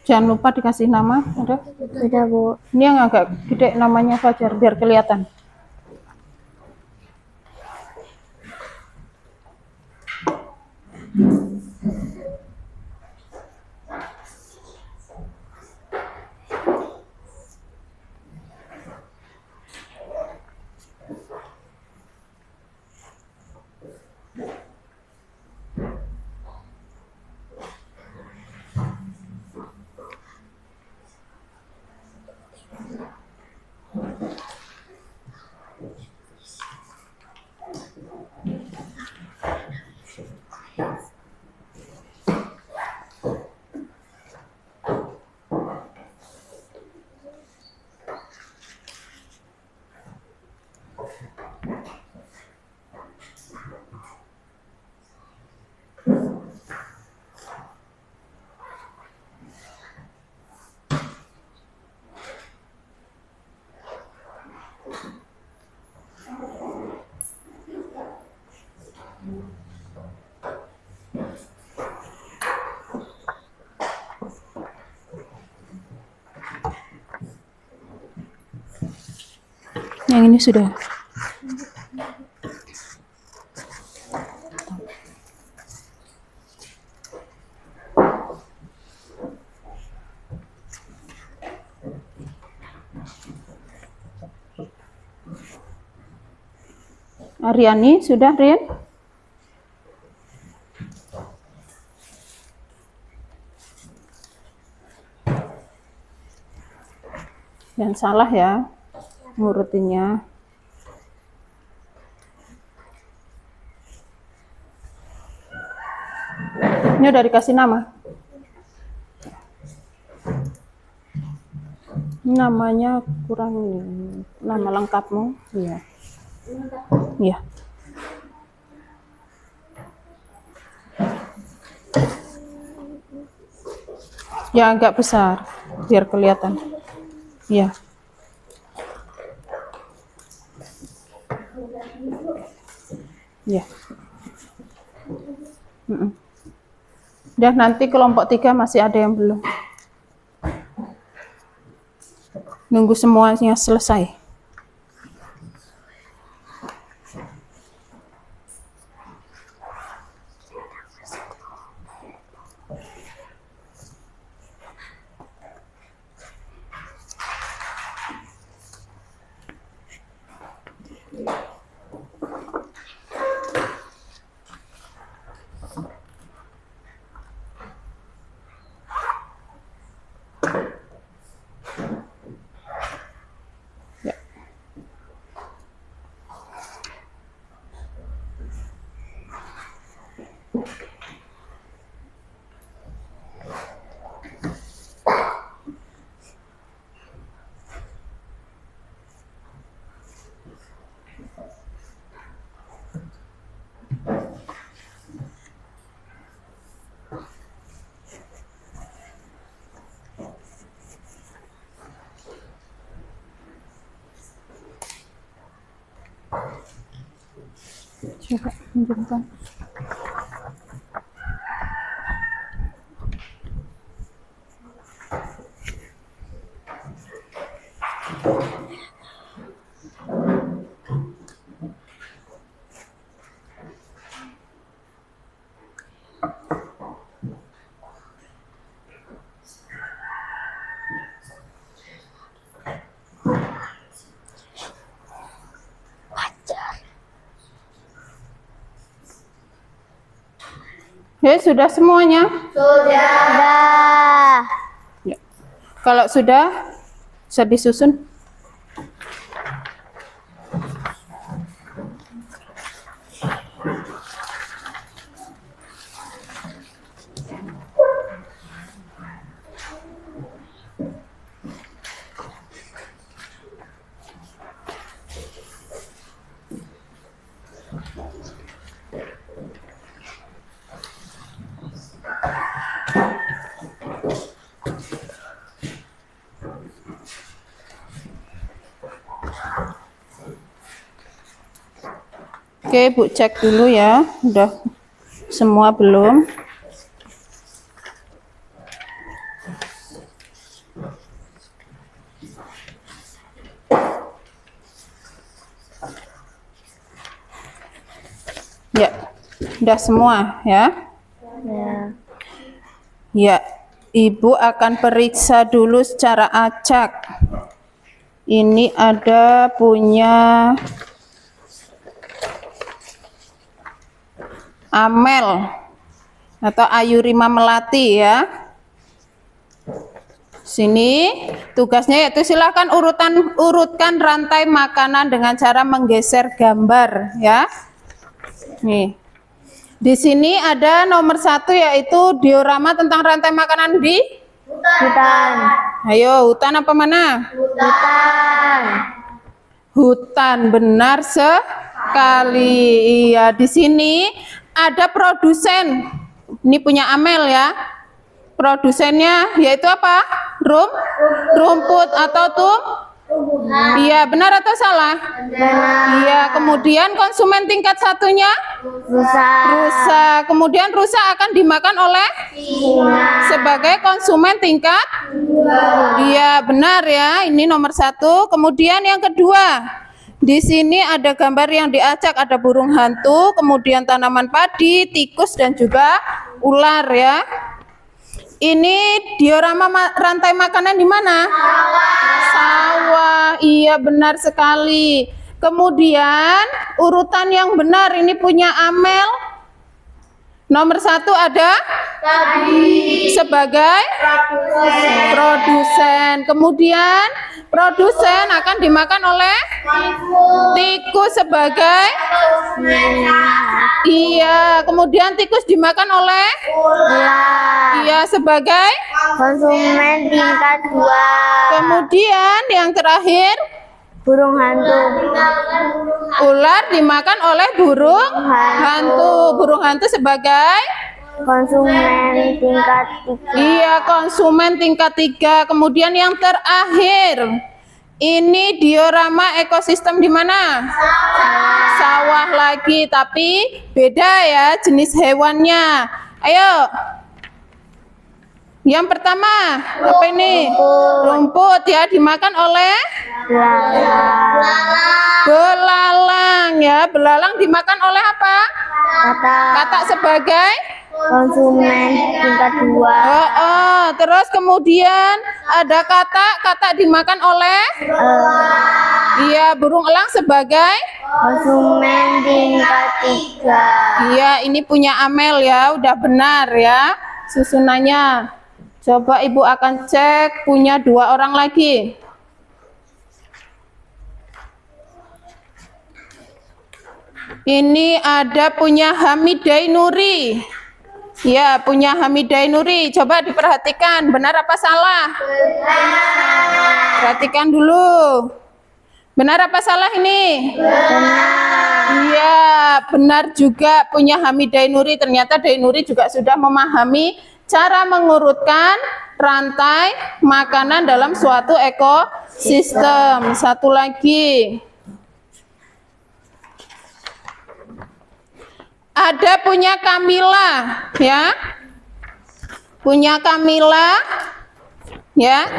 Jangan lupa dikasih nama, ada? Sudah, Bu. Ini yang agak gede namanya Fajar, biar kelihatan. Yang ini sudah. Aryani, sudah, Rian? Jangan salah ya, ngurutinnya. Ini udah dikasih nama? Namanya kurang, nama lengkapmu? Iya. Iya. Ya agak besar, biar kelihatan. Iya. Iya. Dan nanti kelompok 3 masih ada yang belum. Nunggu semuanya selesai. Coba tunjukkan. Ya, sudah semuanya? Sudah. Ya. Kalau sudah, bisa disusun. Oke, Bu, cek dulu ya. Udah semua belum? Ya, udah semua ya? Ya, Ibu akan periksa dulu secara acak. Ini ada punya Amel atau Ayu Rima Melati ya. Sini tugasnya yaitu silakan urutkan rantai makanan dengan cara menggeser gambar ya. Nih. Di sini ada nomor 1 yaitu diorama tentang rantai makanan di Hutan. Ayo, hutan apa mana? Hutan. Hutan, benar sekali. Iya, di sini ada produsen. Ini punya Amel ya. Produsennya yaitu apa? Rumput atau Iya, benar atau salah? Iya, kemudian konsumen tingkat satunya? Rusa. Kemudian rusa akan dimakan oleh? Sebagai konsumen tingkat? Iya, benar ya. Ini nomor 1. Kemudian yang kedua, Di sini ada gambar yang diacak, ada burung hantu, kemudian tanaman padi, tikus dan juga ular ya. Ini diorama rantai makanan di mana? Sawah. Iya, benar sekali. Kemudian urutan yang benar ini punya Amel. Nomor 1 ada sebagai produsen. Kemudian produsen akan dimakan oleh tikus sebagai iya. Kemudian tikus dimakan oleh iya sebagai konsumen tingkat 2. kemudian yang terakhir Burung hantu. ular dimakan oleh burung hantu. Burung hantu sebagai Konsumen tingkat 3. iya konsumen tingkat 3. Kemudian yang terakhir ini diorama ekosistem di mana? Sawah lagi, tapi beda ya jenis hewannya. Ayo. Yang pertama, apa ini? Rumput ya, dimakan oleh belalang ya. Belalang dimakan oleh apa? Katak sebagai Konsumen tingkat 2. terus kemudian ada katak dimakan oleh iya, burung elang sebagai Konsumen tingkat 3. iya, ini punya Amel ya, udah benar ya susunannya. Coba Ibu akan cek punya 2 orang lagi. Ini ada punya Hamidai Nuri. Ya, punya Hamidai Nuri. Coba diperhatikan, benar apa salah? Perhatikan dulu. Benar apa salah ini? Iya, benar juga punya Hamidai Nuri. Ternyata Dai Nuri juga sudah memahami cara mengurutkan rantai makanan dalam suatu ekosistem. Satu lagi. Ada punya Kamila, ya. Punya Kamila, ya.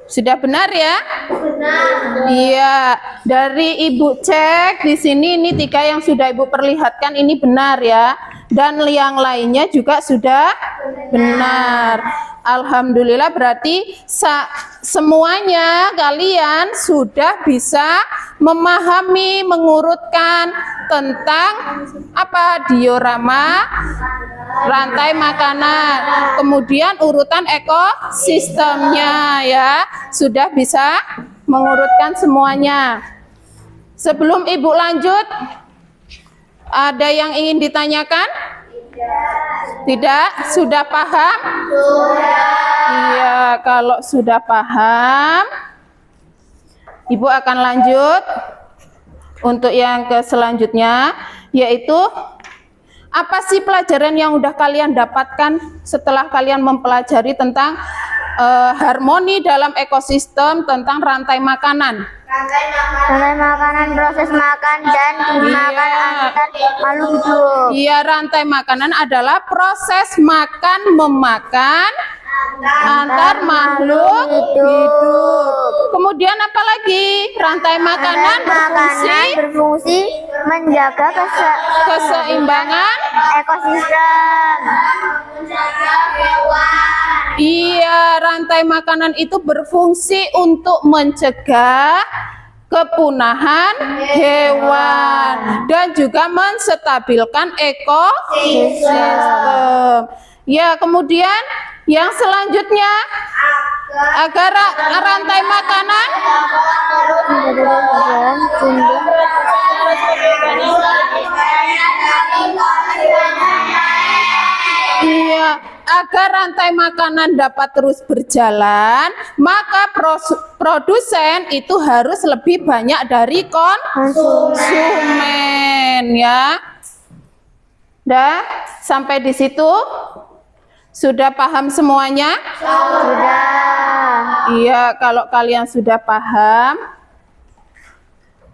Sudah benar ya? Benar. Iya, dari Ibu cek di sini ini 3 yang sudah Ibu perlihatkan ini benar ya. Dan yang lainnya juga sudah benar. Alhamdulillah, berarti semuanya kalian sudah bisa memahami, mengurutkan tentang apa diorama rantai makanan, kemudian urutan ekosistemnya ya, sudah bisa mengurutkan semuanya. Sebelum Ibu lanjut, ada yang ingin ditanyakan? Tidak? Sudah paham? Iya, kalau sudah paham, Ibu akan lanjut untuk yang ke selanjutnya, yaitu apa sih pelajaran yang udah kalian dapatkan setelah kalian mempelajari tentang harmoni dalam ekosistem, tentang rantai makanan. Rantai makanan, proses makan dan dimakan antar makhluk hidup. Iya, rantai makanan adalah proses makan memakan antar makhluk hidup. Kemudian apa lagi? Rantai makanan berfungsi menjaga keseimbangan ekosistem. Iya, rantai makanan itu berfungsi untuk mencegah kepunahan hewan dan juga menstabilkan ekosistem. Ya, kemudian yang selanjutnya agar rantai makanan iya, agar rantai makanan dapat terus berjalan, maka produsen itu harus lebih banyak dari konsumen ya. Dah, sampai di situ sudah paham semuanya? Sudah. Iya, kalau kalian sudah paham,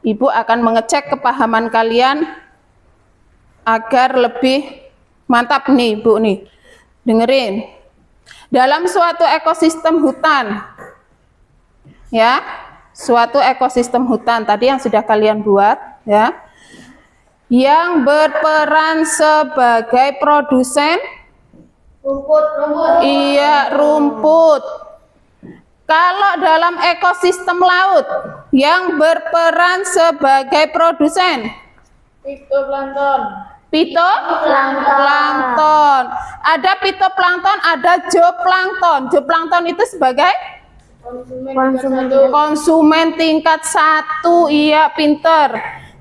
Ibu akan mengecek kepahaman kalian agar lebih mantap nih, Bu nih. Dengerin. Dalam suatu ekosistem hutan, ya, suatu ekosistem hutan tadi yang sudah kalian buat ya, yang berperan sebagai produsen Rumput. iya rumput. Kalau dalam ekosistem laut yang berperan sebagai produsen Fitoplankton. Fitoplankton. Ada fitoplankton, ada zooplankton. Zooplankton itu sebagai konsumen tingkat 1. Iya, pinter.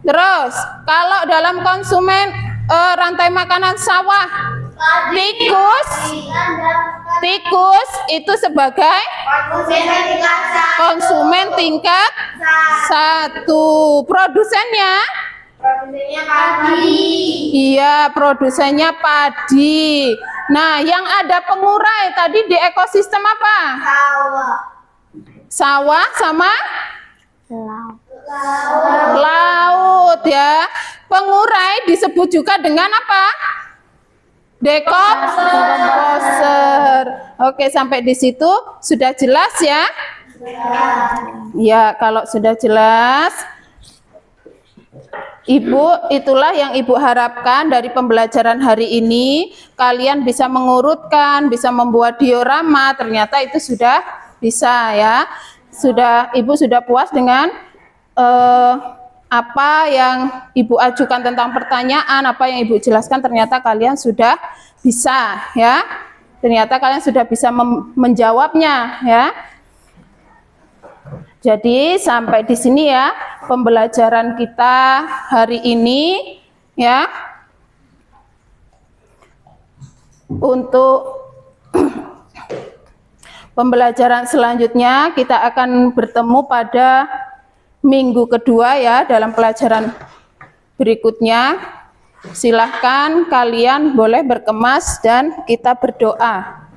Terus, kalau dalam konsumen rantai makanan sawah, tikus itu sebagai konsumen tingkat 1. Produsennya iya, produsennya padi. Nah, yang ada pengurai tadi di ekosistem apa? Sawah sama laut ya. Pengurai disebut juga dengan apa? Dekomposer. Oke, sampai di situ sudah jelas ya? Ya, kalau sudah jelas, Ibu, itulah yang Ibu harapkan dari pembelajaran hari ini. Kalian bisa mengurutkan, bisa membuat diorama, ternyata itu sudah bisa ya. Ibu sudah puas dengan apa yang Ibu ajukan tentang pertanyaan, apa yang Ibu jelaskan, ternyata kalian sudah bisa ya. Ternyata kalian sudah bisa menjawabnya ya. Jadi sampai di sini ya pembelajaran kita hari ini ya. Untuk pembelajaran selanjutnya kita akan bertemu pada minggu kedua ya dalam pelajaran berikutnya. Silahkan kalian boleh berkemas dan kita berdoa.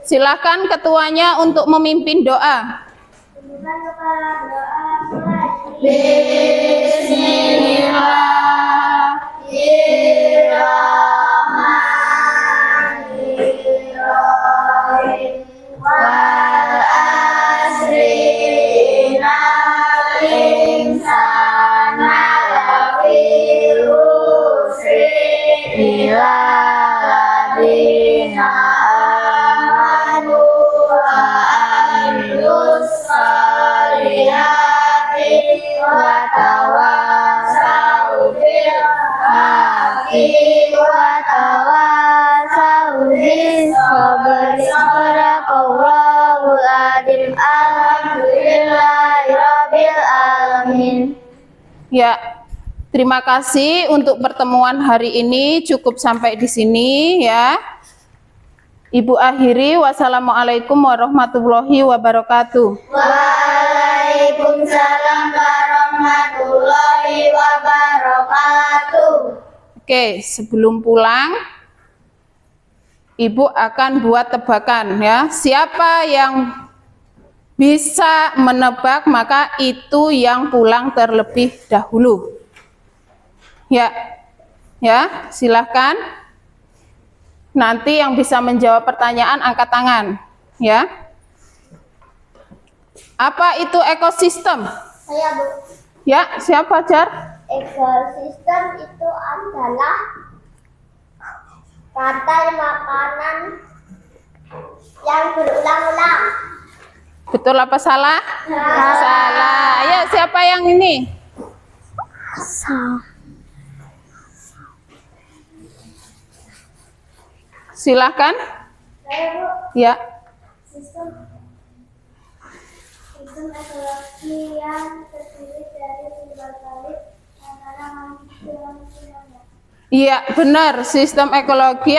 Silakan ketuanya untuk memimpin doa. Bismillahirrahmanirrahim. Wal asri innal insana lafi khusr illa alladziina amanu wa amilus sholihati wa tawassaw bil haqqi wa tawassaw bis sabri. Sadaqallahul adzim. Alhamdulillahirabbil alamin. Ya, terima kasih untuk pertemuan hari ini. Cukup sampai di sini ya. Ibu akhiri, wassalamualaikum warahmatullahi wabarakatuh. Waalaikumsalam warahmatullahi wabarakatuh. Oke, sebelum pulang, Ibu akan buat tebakan ya. Siapa yang bisa menebak maka itu yang pulang terlebih dahulu. Ya, silahkan. Nanti yang bisa menjawab pertanyaan angkat tangan. Ya. Apa itu ekosistem? Saya Bu. Ya, siapa Jar? Ekosistem itu adalah rantai makanan yang berulang-ulang. Betul apa salah? Salah. Ya, siapa yang ini? Silahkan. Saya Bu. Ya. Sistem ekologi yang terdiri dari timbal balik antara manusia dan lingkungannya. Iya, benar. Sistem ekologi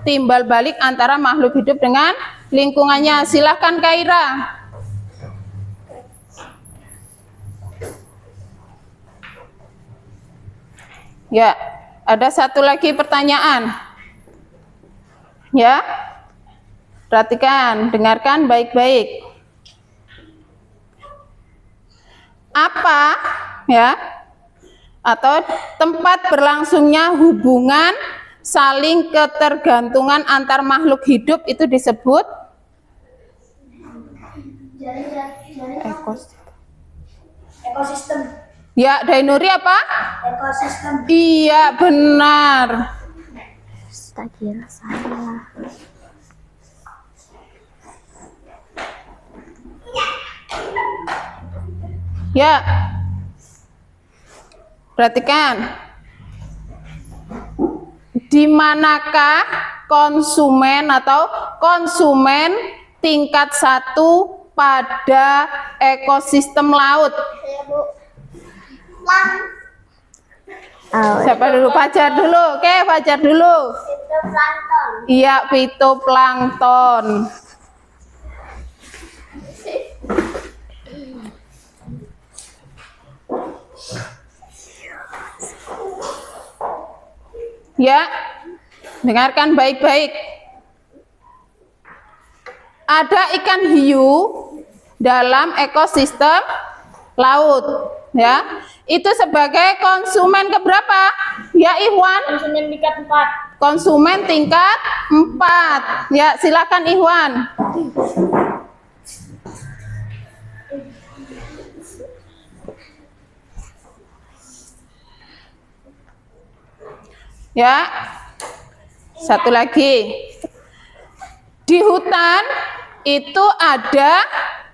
timbal balik antara makhluk hidup dengan lingkungannya. Silahkan Kaira. Ya, ada satu lagi pertanyaan. Ya, Perhatikan, dengarkan baik-baik. Apa ya? Atau tempat berlangsungnya hubungan saling ketergantungan antar makhluk hidup itu disebut Ekosistem. ya, Dainuri apa? Ekosistem. Iya, benar. Tak kira salah. Ya. Perhatikan. Di manakah konsumen atau konsumen tingkat 1 pada ekosistem laut? Ya, Bu. Lang. Siapa dulu? Fajar dulu. Oke, Fajar dulu. Itu plankton. Iya, fitoplankton. Ya, dengarkan baik-baik. Ada ikan hiu dalam ekosistem laut, ya. Itu sebagai konsumen keberapa? Ya, Ikhwan. Konsumen tingkat 4. Konsumen tingkat 4. Ya, silakan Ikhwan. Ya, satu lagi. Di hutan itu ada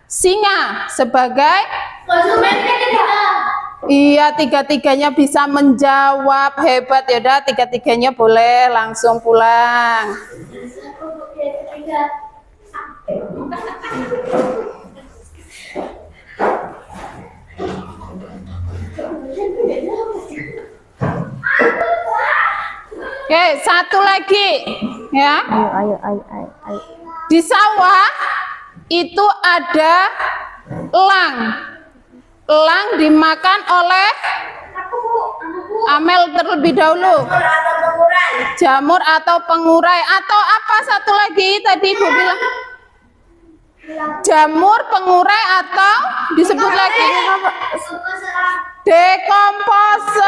singa sebagai Konsumen ketiga. iya, tiga-tiganya bisa menjawab. Hebat ya, udah tiga-tiganya boleh langsung pulang. Ketiga. Oke, satu lagi ya. Ayo. Di sawah itu ada elang. Elang dimakan oleh Amel terlebih dahulu. Atau pengurai. Jamur atau pengurai atau apa satu lagi tadi Ibu bilang? Jamur, pengurai atau disebut lagi dekomposer.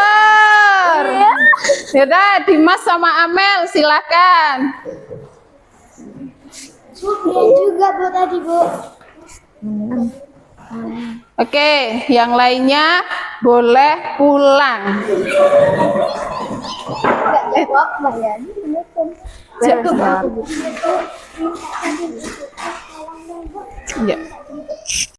Yaudah, Dimas sama Amel silakan. Dia juga Bu tadi, Bu. Oke, yang lainnya boleh pulang. Enggak jawab, Mariani. Ya.